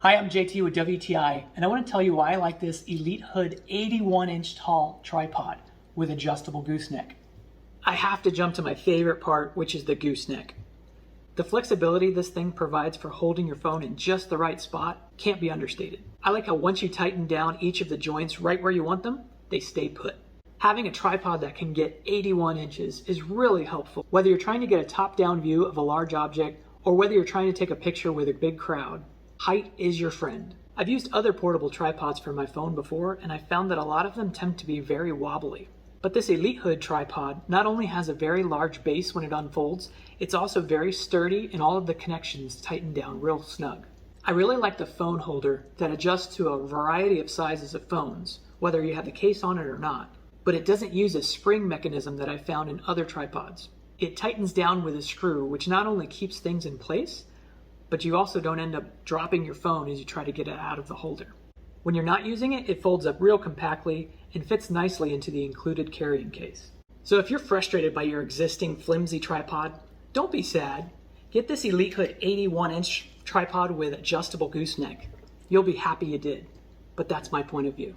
Hi, I'm JT with WTI, and I want to tell you why I like this Elitehood 81-inch tall tripod with adjustable gooseneck. I have to jump to my favorite part, which is the gooseneck. The flexibility this thing provides for holding your phone in just the right spot can't be understated. I like how once you tighten down each of the joints right where you want them, they stay put. Having a tripod that can get 81 inches is really helpful, whether you're trying to get a top-down view of a large object or whether you're trying to take a picture with a big crowd. Height is your friend. I've used other portable tripods for my phone before, and I found that a lot of them tend to be very wobbly. But this Elitehood tripod not only has a very large base when it unfolds, it's also very sturdy and all of the connections tighten down real snug. I really like the phone holder that adjusts to a variety of sizes of phones, whether you have the case on it or not. But it doesn't use a spring mechanism that I found in other tripods. It tightens down with a screw, which not only keeps things in place, but you also don't end up dropping your phone as you try to get it out of the holder. When you're not using it, it folds up real compactly and fits nicely into the included carrying case. So if you're frustrated by your existing flimsy tripod, don't be sad. Get this Elitehood 81-inch tripod with adjustable gooseneck. You'll be happy you did, but that's my point of view.